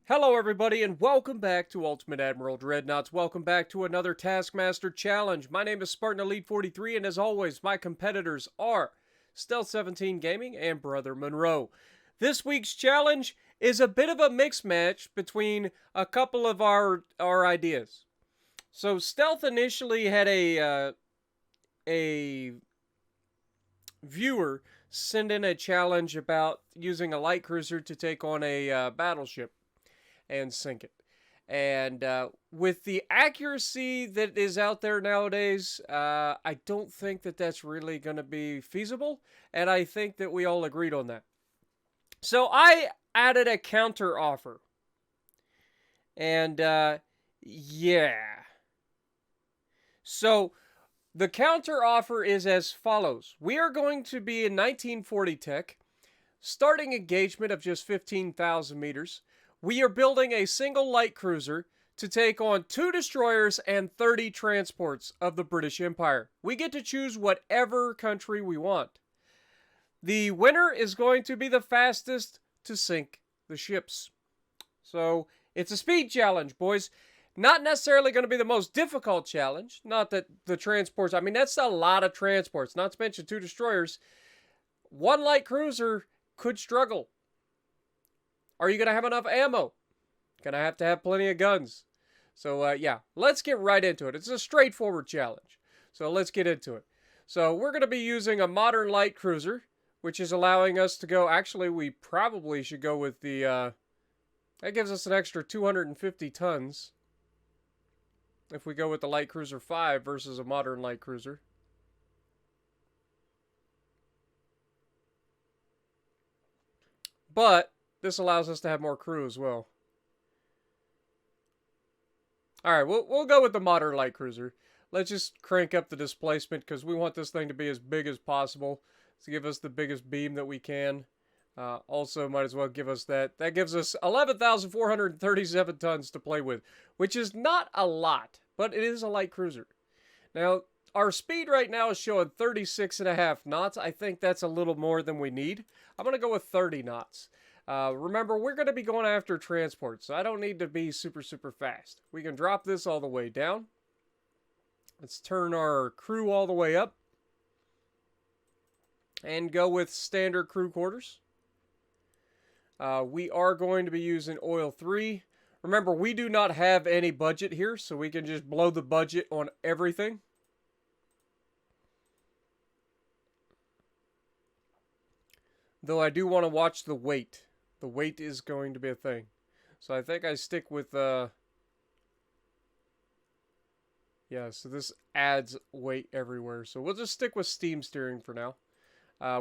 Hello everybody and welcome back to Ultimate Admiral Dreadnoughts. Welcome back to another Taskmaster challenge. My name is Spartan Elite 43 and as always my competitors are Stealth 17 Gaming and Brother Monroe. This week's challenge is a bit of a mixed match between a couple of our ideas. So Stealth initially had a viewer send in a challenge about using a light cruiser to take on a battleship and sink it. And with the accuracy that is out there nowadays, I don't think that that's really going to be feasible. And I think that we all agreed on that. So I added a counter offer. And yeah. So the counter offer is as follows. We are going to be in 1940 tech, starting engagement of just 15,000 meters. We are building a single light cruiser to take on 2 destroyers and 30 transports of the British Empire. We get to choose whatever country we want. The winner is going to be the fastest to sink the ships. So it's a speed challenge, boys. Not necessarily going to be the most difficult challenge. Not that the transports, I mean, that's a lot of transports. Not to mention 2 destroyers. 1 light cruiser could struggle. Are you going to have enough ammo? Going to have plenty of guns. So, yeah, let's get right into it. It's a straightforward challenge. So, let's get into it. So, we're going to be using a modern light cruiser, which is allowing us to go... Actually, we probably should go with the... that gives us an extra 250 tons. If we go with the Light Cruiser 5 versus a modern light cruiser. But this allows us to have more crew as well. Alright, we'll go with the modern light cruiser. Let's just crank up the displacement because we want this thing to be as big as possible to give us the biggest beam that we can. Also, might as well give us that. That gives us 11,437 tons to play with, which is not a lot, but it is a light cruiser. Now, our speed right now is showing 36.5 knots. I think that's a little more than we need. I'm going to go with 30 knots. Remember, we're going to be going after transport, so I don't need to be super fast. We can drop this all the way down. Let's turn our crew all the way up. And go with standard crew quarters. We are going to be using oil 3. Remember, we do not have any budget here, so we can just blow the budget on everything. Though I do want to watch the weight. The weight is going to be a thing. So I think I stick with... yeah, so this adds weight everywhere. So we'll just stick with steam steering for now.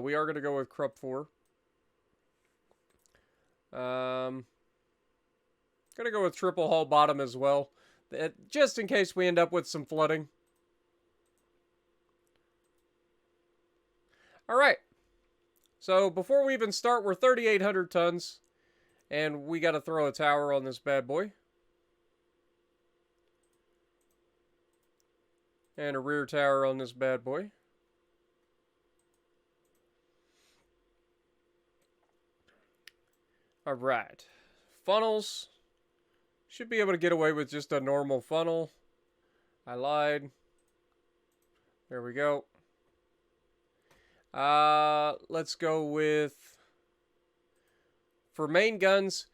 We are going to go with Krupp 4. Going to go with triple hull bottom as well. Just in case we end up with some flooding. Alright. So, before we even start, we're 3,800 tons. And we got to throw a tower on this bad boy. And a rear tower on this bad boy. Alright. Funnels. Should be able to get away with just a normal funnel. I lied. There we go. Let's go with... For main guns,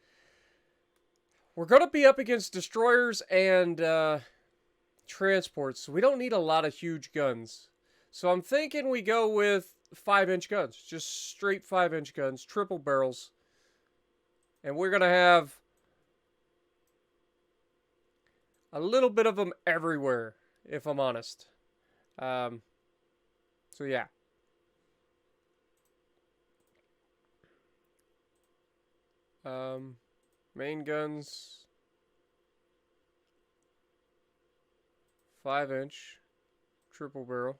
we're going to be up against destroyers and transports, so we don't need a lot of huge guns. So I'm thinking we go with 5-inch guns. Just straight 5-inch guns, triple barrels. And we're going to have a little bit of them everywhere, if I'm honest. So yeah. Main guns, 5-inch, triple barrel.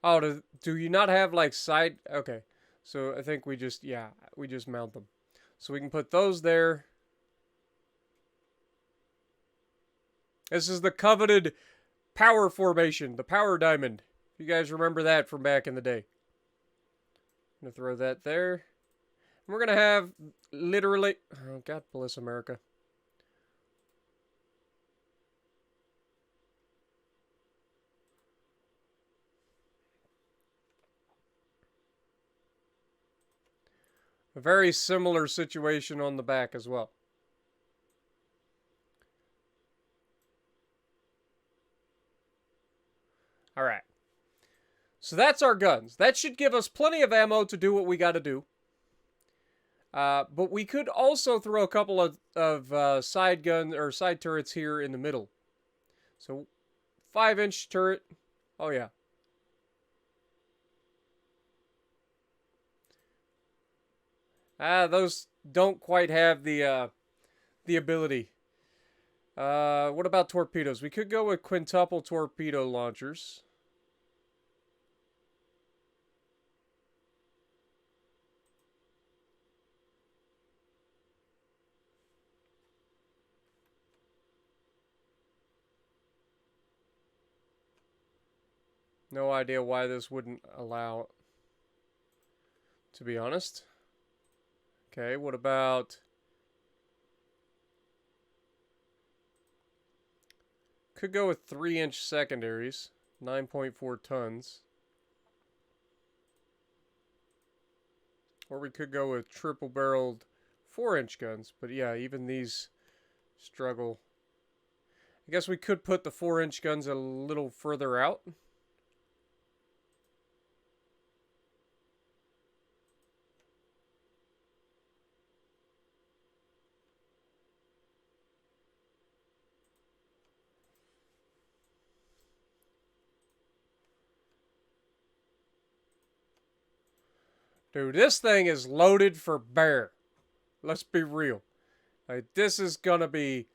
Oh, do you not have like side? Okay, so I think we just, yeah, we just mount them. So we can put those there. This is the coveted power formation, the power diamond. If you guys remember that from back in the day. I'm going to throw that there. And we're going to have literally... Oh, God bless America. A very similar situation on the back as well. All right. So that's our guns. That should give us plenty of ammo to do what we got to do. But we could also throw a couple of side guns or side turrets here in the middle. So 5-inch turret. Oh yeah. Those don't quite have the ability. What about torpedoes? We could go with quintuple torpedo launchers. No idea why this wouldn't allow it, to be honest. Okay, what about... Could go with 3-inch secondaries, 9.4 tons. Or we could go with triple-barreled 4-inch guns, but yeah, even these struggle. I guess we could put the 4-inch guns a little further out. Dude, this thing is loaded for bear. Let's be real. Like, this is gonna be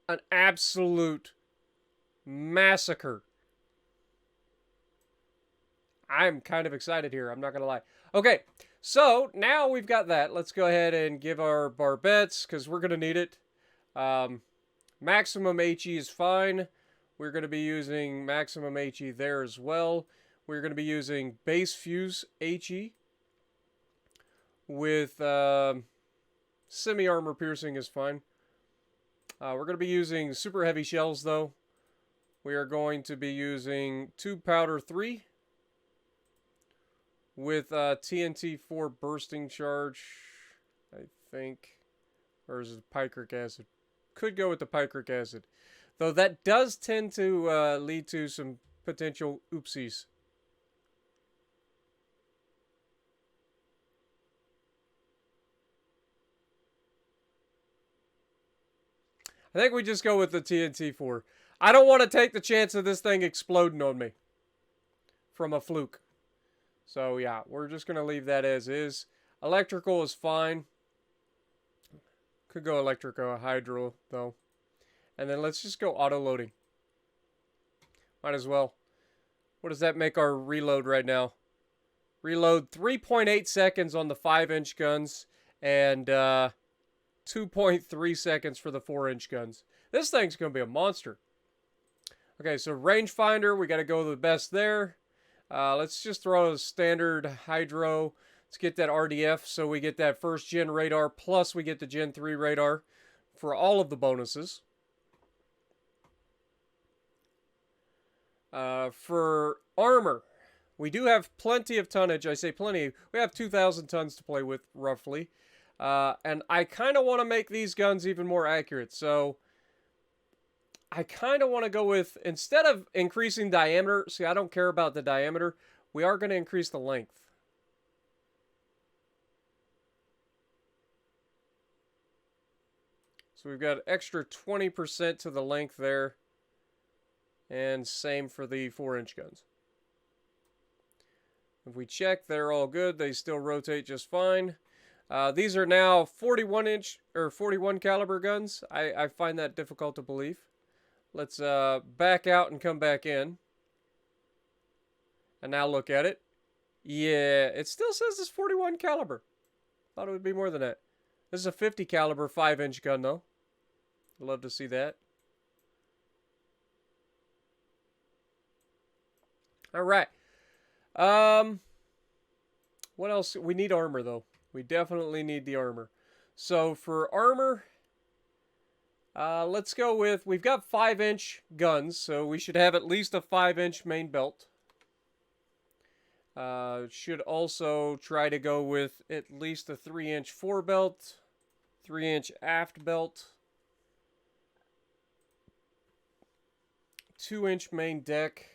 an absolute massacre. I'm kind of excited here, I'm not gonna lie. Okay, so now we've got that. Let's go ahead and give our barbettes, because we're gonna need it. Maximum HE is fine. We're gonna be using maximum HE there as well. We're going to be using base fuse HE with semi-armor piercing is fine. We're going to be using super heavy shells though. We are going to be using tube powder 3 with TNT 4 bursting charge, I think. Or is it picric acid? Could go with the picric acid. Though that does tend to lead to some potential oopsies. I think we just go with the TNT 4. I don't want to take the chance of this thing exploding on me from a fluke. So yeah, we're just going to leave that as is. Electrical is fine. Could go electrical hydro though. And then let's just go auto loading. Might as well. What does that make our reload right now? Reload 3.8 seconds on the 5-inch guns and 2.3 seconds for the 4-inch guns. This thing's going to be a monster. Okay, so rangefinder, we got to go the best there. Let's just throw a standard hydro. Let's get that RDF so we get that first gen radar, plus we get the Gen 3 radar for all of the bonuses. For armor, we do have plenty of tonnage. I say plenty. We have 2,000 tons to play with, roughly. And I kind of want to make these guns even more accurate. So I kind of want to go with, instead of increasing diameter, see, I don't care about the diameter. We are going to increase the length. So we've got extra 20% to the length there. And same for the 4-inch guns. If we check, they're all good. They still rotate just fine. These are now 41-inch or 41 caliber guns. I find that difficult to believe. Let's back out and come back in. And now look at it. Yeah, it still says it's 41 caliber. Thought it would be more than that. This is a 50 caliber 5-inch gun though. Love to see that. All right. What else? We need armor, though. We definitely need the armor. So for armor, let's go with, we've got 5-inch guns, so we should have at least a 5-inch main belt. Should also try to go with at least a 3-inch forebelt, 3-inch aft belt, 2-inch main deck.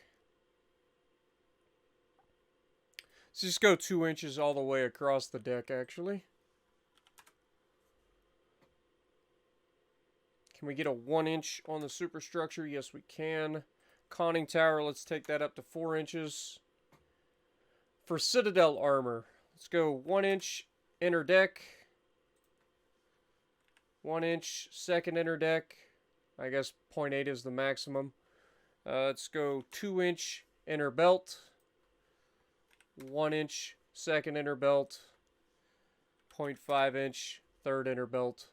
Let's just go 2 inches all the way across the deck, actually. Can we get a 1-inch on the superstructure? Yes, we can. Conning tower, let's take that up to 4 inches. For citadel armor, let's go 1-inch inner deck, 1-inch second inner deck. I guess 0.8 is the maximum. Let's go 2-inch inner belt, 1-inch second inner belt, 0.5-inch third inner belt.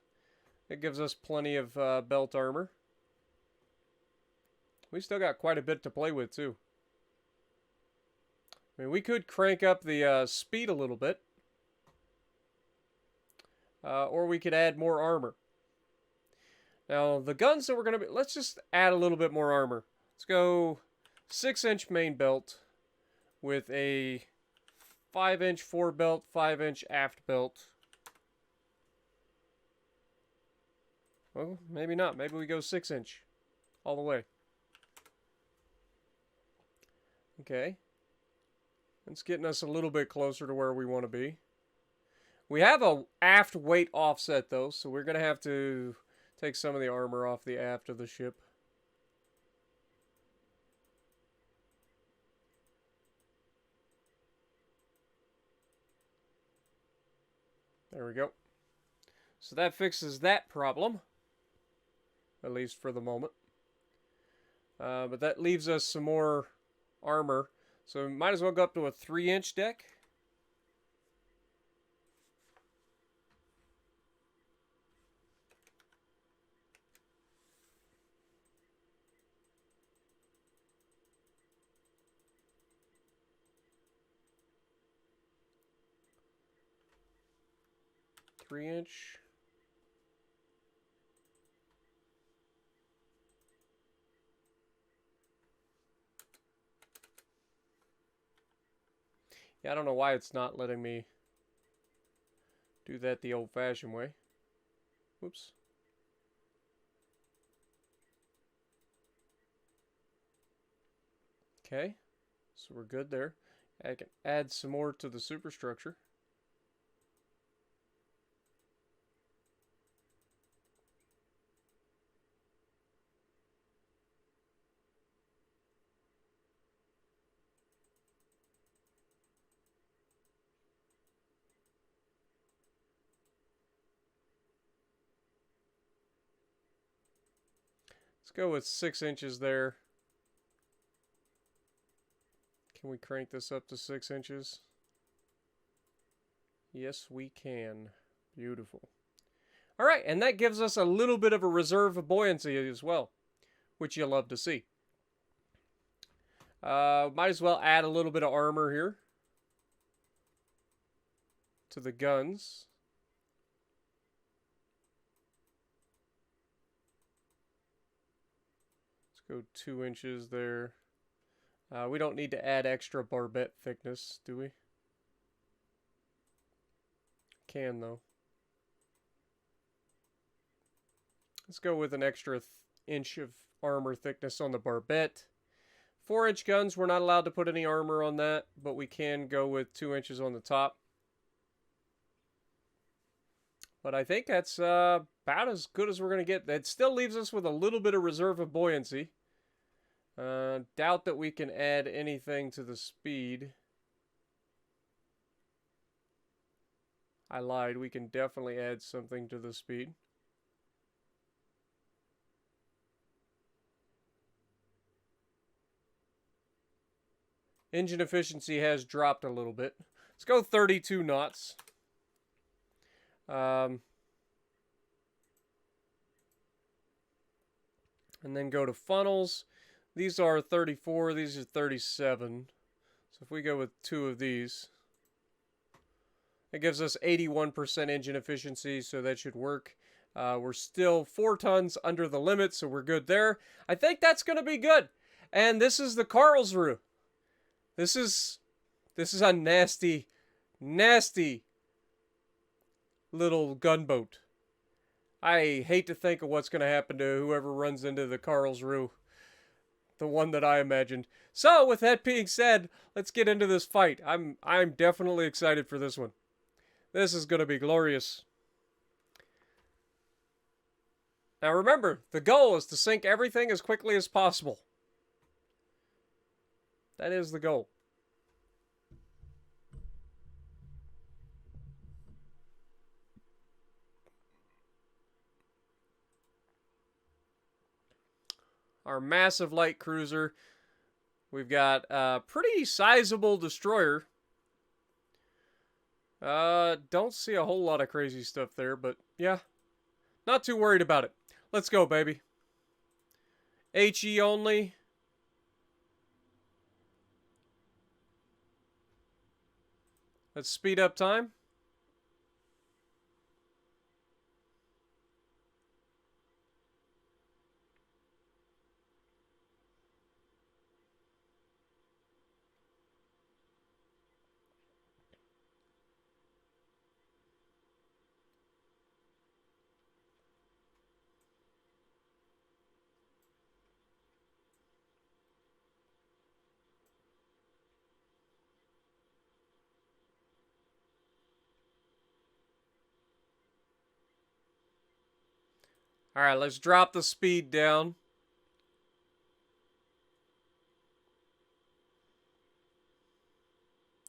It gives us plenty of belt armor. We still got quite a bit to play with, too. I mean, we could crank up the speed a little bit. Or we could add more armor. Now, the guns that we're going to be... Let's just add a little bit more armor. Let's go 6-inch main belt with a 5-inch forebelt, 5-inch aft belt. Well, maybe not. Maybe we go 6-inch all the way. Okay. It's getting us a little bit closer to where we want to be. We have a aft weight offset, though, so we're going to have to take some of the armor off the aft of the ship. There we go. So that fixes that problem, at least for the moment. But that leaves us some more armor. So we might as well go up to a 3-inch deck. Three-inch. Yeah, I don't know why it's not letting me do that the old-fashioned way. Whoops. Okay, so we're good there. I can add some more to the superstructure. Let's go with 6 inches there. Can we crank this up to 6 inches? Yes, we can. Beautiful. All right, and that gives us a little bit of a reserve of buoyancy as well, which you'll love to see. Might as well add a little bit of armor here to the guns. Let's go 2 inches there. We don't need to add extra barbette thickness, do we? Can, though. Let's go with an extra inch of armor thickness on the barbette. 4-inch guns, we're not allowed to put any armor on that, but we can go with 2 inches on the top. But I think that's about as good as we're going to get. That still leaves us with a little bit of reserve of buoyancy. Doubt that we can add anything to the speed. I lied. We can definitely add something to the speed. Engine efficiency has dropped a little bit. Let's go 32 knots. And then go to funnels. These are 34. These are 37. So if we go with 2 of these, it gives us 81% engine efficiency, so that should work. We're still 4 tons under the limit, so we're good there. I think that's going to be good. And this is the Karlsruhe. This is a nasty, nasty little gunboat. I hate to think of what's going to happen to whoever runs into the Karlsruhe. The one that I imagined. So, with that being said, let's get into this fight. I'm definitely excited for this one. This is going to be glorious. Now remember, the goal is to sink everything as quickly as possible. That is the goal. Our massive light cruiser. We've got a pretty sizable destroyer. Don't see a whole lot of crazy stuff there, but yeah. Not too worried about it. Let's go, baby. HE only. Let's speed up time. Alright, let's drop the speed down.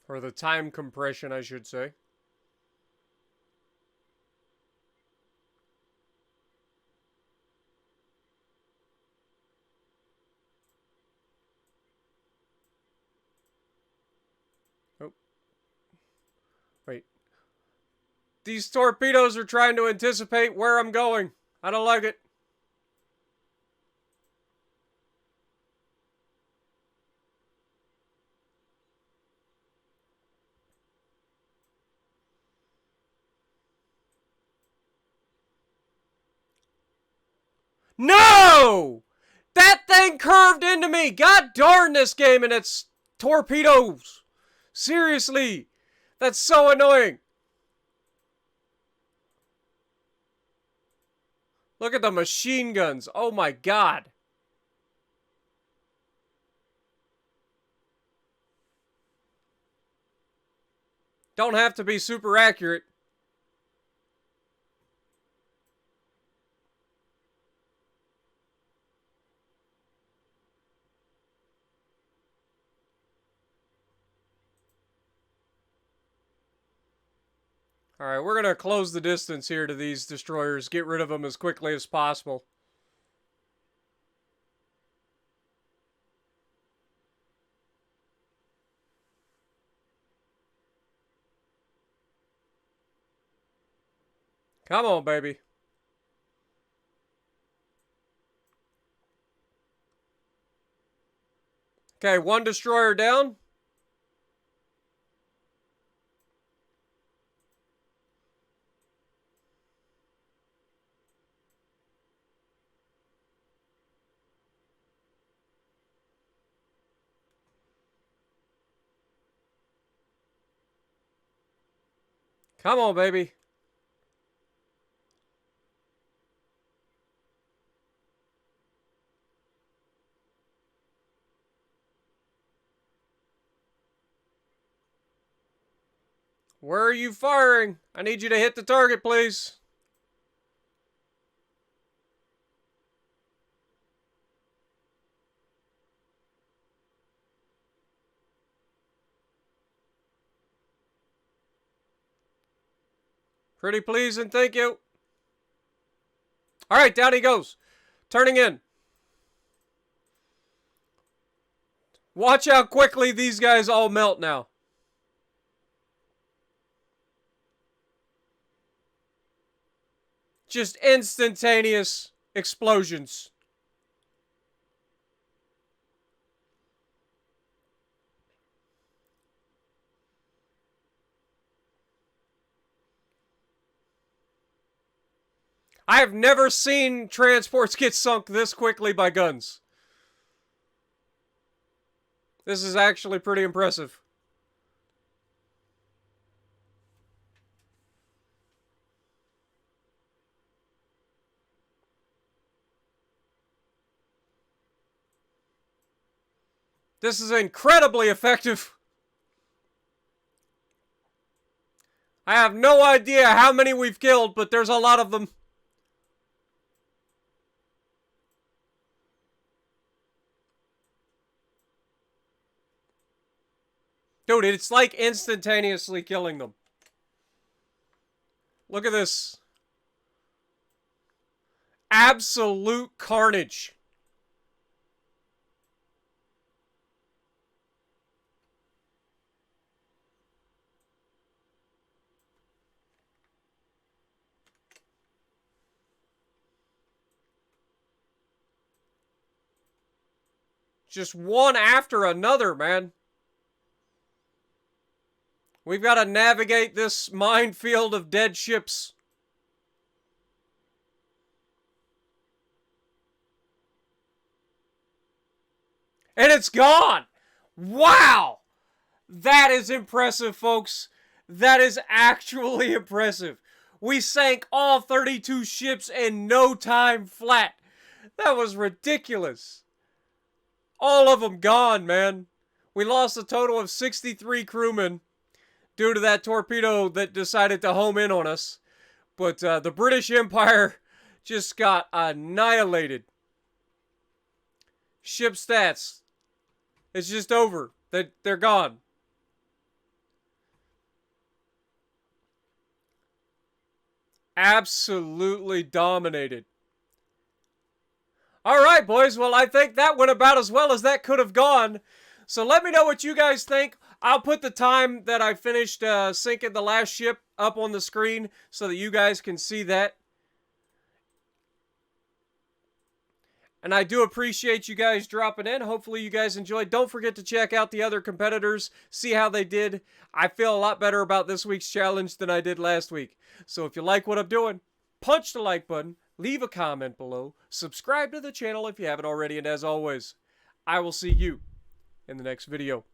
Or the time compression, I should say. Oh. Wait. These torpedoes are trying to anticipate where I'm going. I don't like it. No! That thing curved into me! God darn this game and its torpedoes! Seriously! That's so annoying! Look at the machine guns. Oh my god. Don't have to be super accurate. Alright, we're going to close the distance here to these destroyers. Get rid of them as quickly as possible. Come on, baby. Okay, 1 destroyer down. Come on, baby. Where are you firing? I need you to hit the target, please. Pretty please and thank you. Alright, down he goes. Turning in. Watch how quickly these guys all melt now. Just instantaneous explosions. I have never seen transports get sunk this quickly by guns. This is actually pretty impressive. This is incredibly effective. I have no idea how many we've killed, but there's a lot of them. Dude, it's like instantaneously killing them. Look at this. Absolute carnage. Just one after another, man. We've got to navigate this minefield of dead ships. And it's gone! Wow! That is impressive, folks. That is actually impressive. We sank all 32 ships in no time flat. That was ridiculous. All of them gone, man. We lost a total of 63 crewmen due to that torpedo that decided to home in on us. But the British Empire just got annihilated. Ship stats. It's just over. They're gone. Absolutely dominated. Alright, boys. Well, I think that went about as well as that could have gone. So let me know what you guys think. I'll put the time that I finished sinking the last ship up on the screen so that you guys can see that. And I do appreciate you guys dropping in. Hopefully you guys enjoyed. Don't forget to check out the other competitors. See how they did. I feel a lot better about this week's challenge than I did last week. So if you like what I'm doing, punch the like button. Leave a comment below. Subscribe to the channel if you haven't already. And as always, I will see you in the next video.